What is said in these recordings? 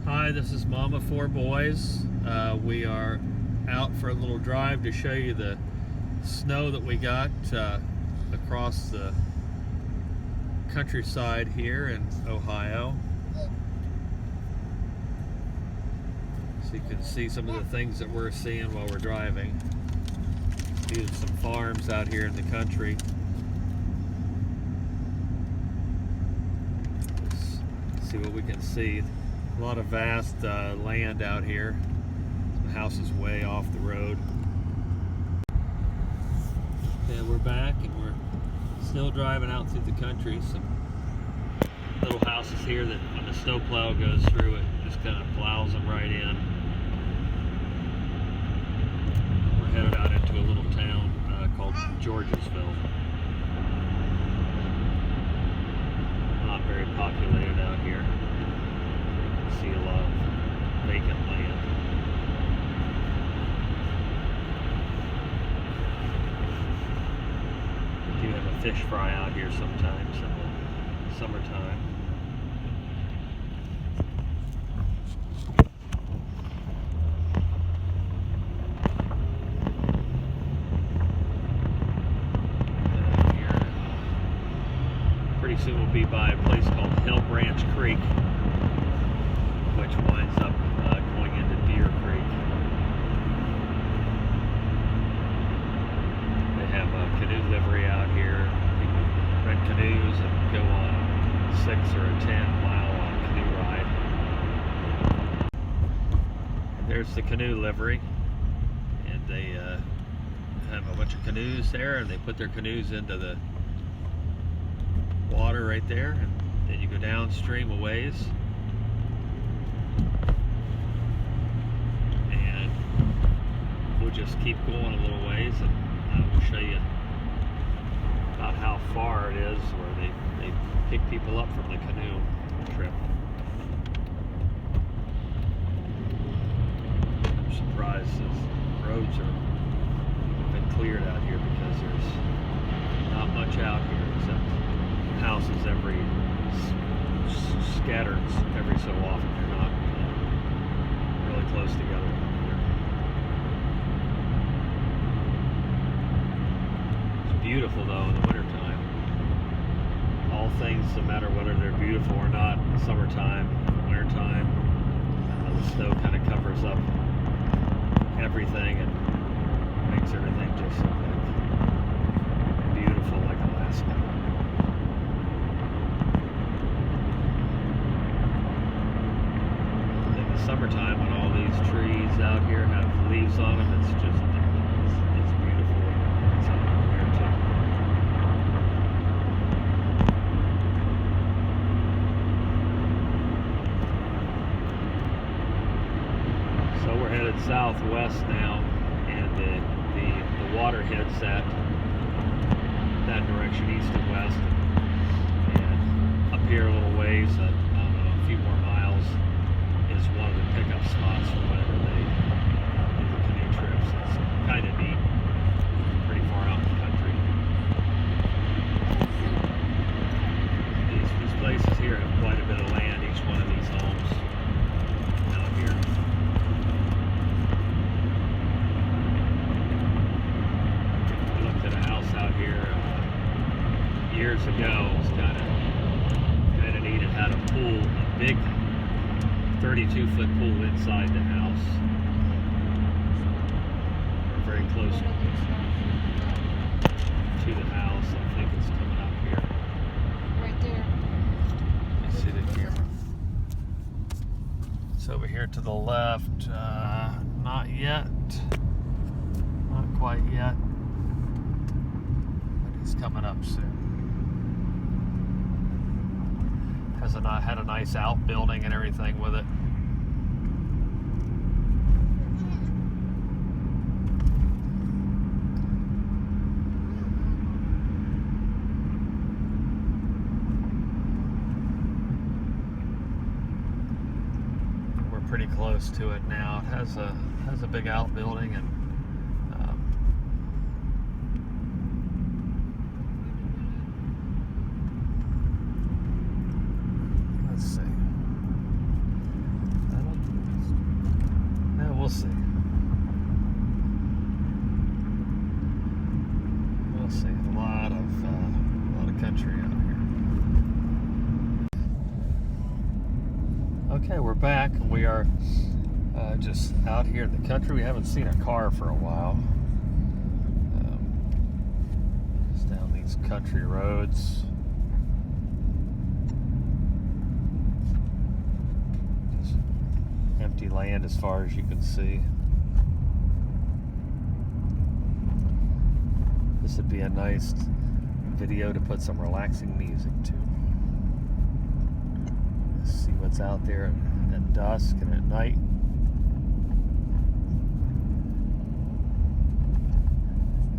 Hi, this is Mama Four Boys. We are out for a little drive to show you the snow that we got across the countryside here in Ohio. So you can see some of the things that we're seeing while we're driving. These are some farms out here in the country. Let's see what we can see. A lot of vast land out here. The house is way off the road. And we're back and we're still driving out through the country. Some little houses here that when the snowplow goes through it, just kind of plows them right in. We're headed out into a little town called Georgesville. Not very populated out here. See a lot of vacant land. We do have a fish fry out here sometimes in the summertime. Pretty soon we'll be by a place called Hill Branch Creek, which winds up going into Deer Creek. They have a canoe livery out here. You can rent canoes and go on a 6 or a 10-mile canoe ride. And there's the canoe livery, and they have a bunch of canoes there, and they put their canoes into the water right there, and then you go downstream a ways. Just keep going a little ways, and I will show you about how far it is where they pick people up from the canoe trip. I'm surprised the roads have been cleared out here because there's not much out here except houses scattered every so often. They're not really close together. Beautiful though in the wintertime. All things, no matter whether they're beautiful or not, in the summertime, wintertime, the snow kind of covers up everything and makes everything just look like beautiful, like Alaska. In the summertime, when all these trees out here have leaves on them, it's just it's beautiful. So we're headed southwest now, and the water hits that direction, east and west. And up here a little ways, I don't know, a few more miles, is one of the pickup spots for whenever they do the canoe trips. It's kind of neat, pretty far out in the country. These places here have quite a bit of land, each one of these homes out here. Out here years ago. It was kind of neat. It had a pool, a big 32-foot pool inside the house. We're very close to the house. I think it's coming up here. Right there. Let's see it here. It's over here to the left. Not yet. Not quite yet. It's coming up soon. Had a nice outbuilding and everything with it. We're pretty close to it now. It has a big outbuilding, and we'll see. We'll see. A lot of country out here. Okay, we're back, and we are just out here in the country. We haven't seen a car for a while. Just down these country roads. Just empty land as far as you can see. This would be a nice video to put some relaxing music to. See what's out there at dusk and at night.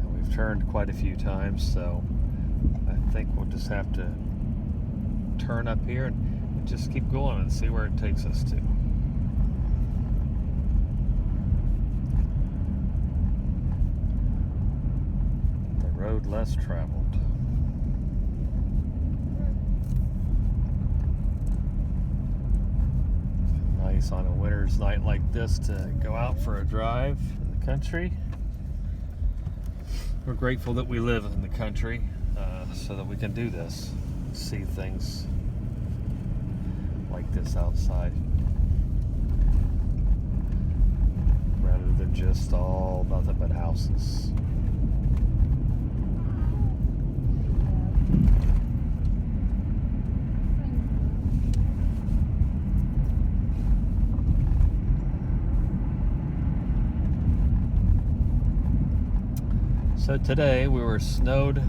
And we've turned quite a few times, so I think we'll just have to turn up here and just keep going and see where it takes us to. The road less traveled. Nice on a winter's night like this to go out for a drive in the country. We're grateful that we live in the country so that we can do this, see things like this outside, rather than just all nothing but houses. So today we were snowed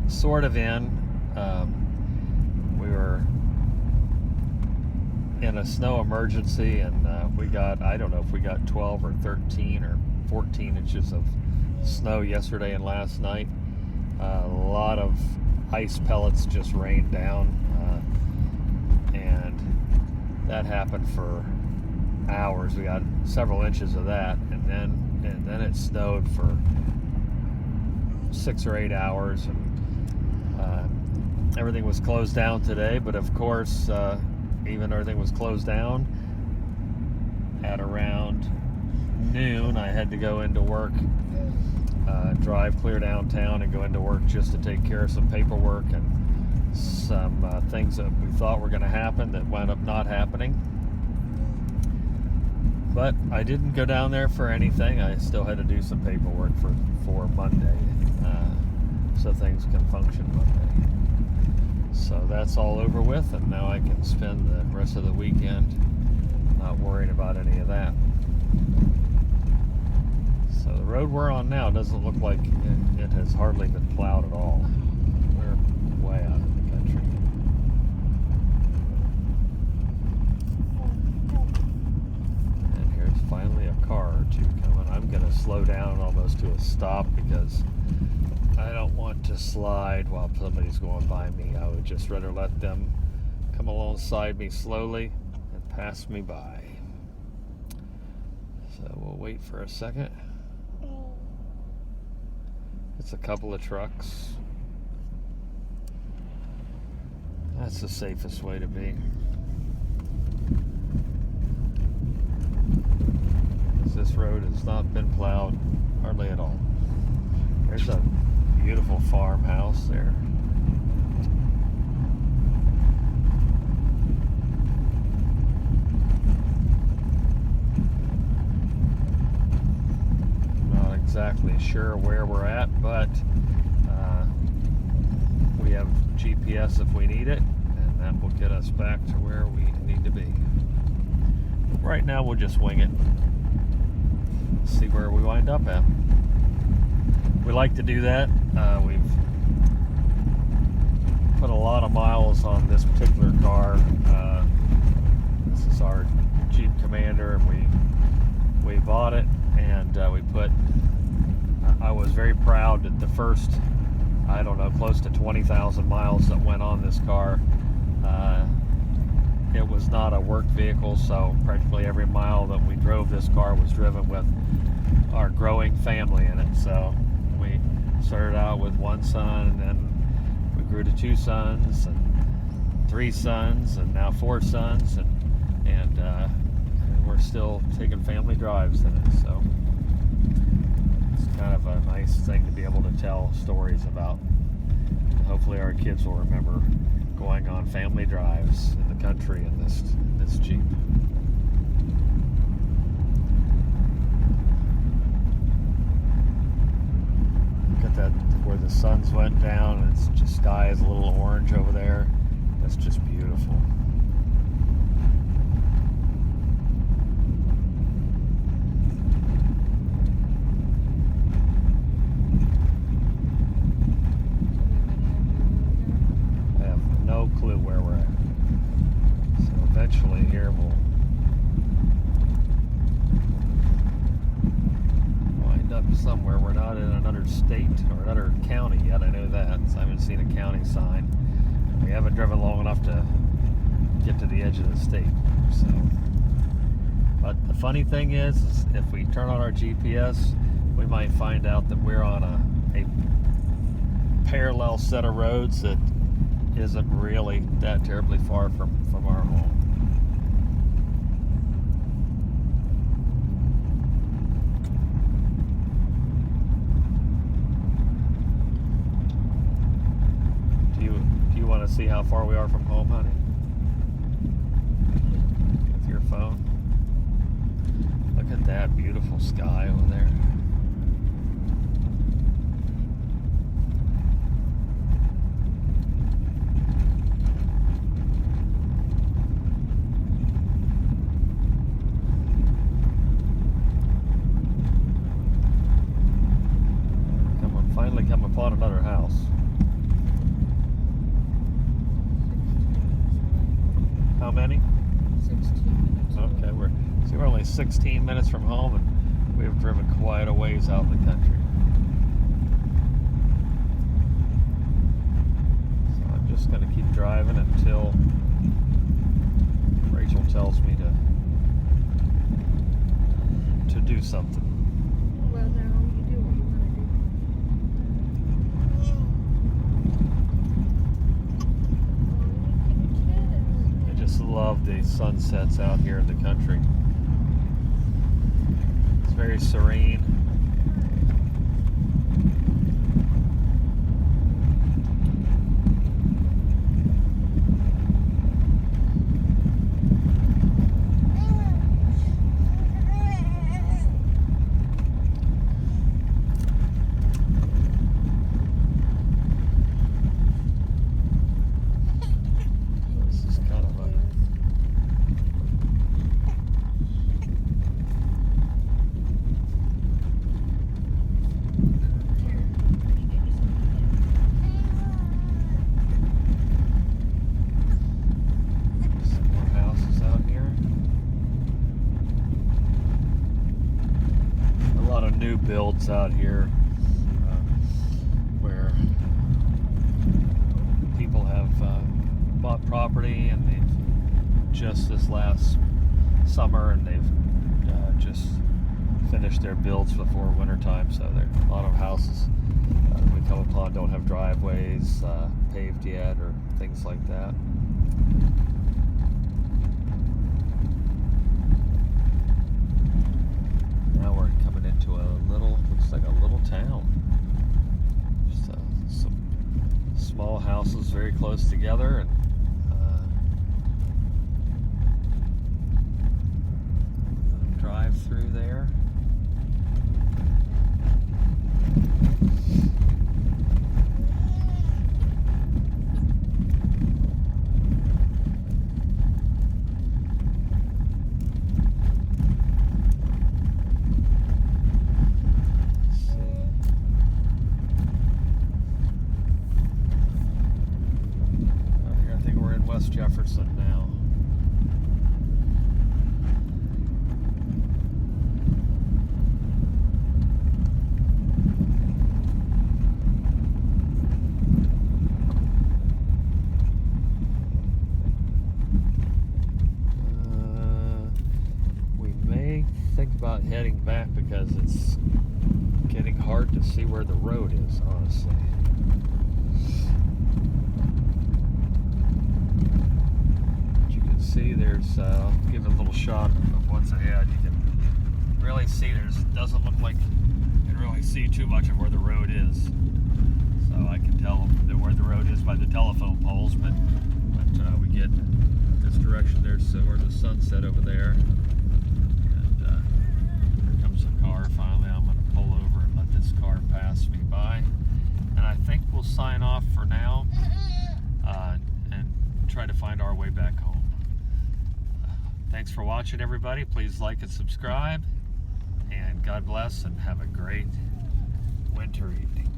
sort of in. We were in a snow emergency, and we got, I don't know if we got 12 or 13 or 14 inches of snow yesterday and last night. A lot of ice pellets just rained down, and that happened for hours. We got several inches of that, and then it snowed for 6 or 8 hours, and everything was closed down today. But of course, even everything was closed down at around noon, I had to go into work, drive clear downtown and go into work just to take care of some paperwork and some things that we thought were going to happen that wound up not happening. But I didn't go down there for anything. I still had to do some paperwork for Monday, so things can function Monday. So that's all over with, and now I can spend the rest of the weekend not worrying about any of that. So the road we're on now doesn't look like it has hardly been plowed at all. We're way out in the country. And here's finally a car or two coming. I'm going to slow down almost to a stop because I don't want to slide while somebody's going by me. I would just rather let them come alongside me slowly and pass me by. So we'll wait for a second. It's a couple of trucks. That's the safest way to be. This road has not been plowed hardly at all. There's a beautiful farmhouse there. Not exactly sure where we're at, but we have GPS if we need it, and that will get us back to where we need to be. Right now we'll just wing it. See where we wind up at. We like to do that. We've put a lot of miles on this particular car. This is our Jeep Commander, and we bought it, and I was very proud that the first, I don't know, close to 20,000 miles that went on this car, it was not a work vehicle, so practically every mile that we drove this car was driven with our growing family in it. So we started out with one son, and then we grew to 2 sons and 3 sons, and now 4 sons, and we're still taking family drives in it. So it's kind of a nice thing to be able to tell stories about. Hopefully our kids will remember going on family drives in the country in this Jeep. Look at that, where the suns went down, and it's just sky is a little orange over there. That's just beautiful. I have no clue where we're at. So eventually here we'll wind up somewhere. We're not in another state or another county yet. I know that. So I haven't seen a county sign. We haven't driven long enough to get to the edge of the state. So, but the funny thing is if we turn on our GPS, we might find out that we're on a parallel set of roads that isn't really that terribly far from our home. Do you want to see how far we are from home, honey? With your phone? Look at that beautiful sky over there. Finally come upon another house. How many? 16 minutes. Okay, we're only 16 minutes from home, and we've driven quite a ways out in the country. So I'm just going to keep driving until Rachel tells me to do something. Well, now you do what you want to do. I just love the sunsets out here in the country. It's very serene. New builds out here where people have bought property, and they've just this last summer, and they've just finished their builds before wintertime. So there a lot of houses we come upon don't have driveways paved yet or things like that. Now we're coming into looks like a little town. Just some small houses very close together, and drive through there. Jefferson now. We may think about heading back because it's getting hard to see where the road is, honestly. See, there's I'll give it a little shot of what's ahead. really see. Doesn't look like you can really see too much of where the road is. So I can tell where the road is by the telephone poles, but we get this direction. There's where the sunset over there. And here comes a car finally. I'm going to pull over and let this car pass me by. And I think we'll sign off for now and try to find our way back home. Thanks for watching, everybody. Please like and subscribe. And God bless and have a great winter evening.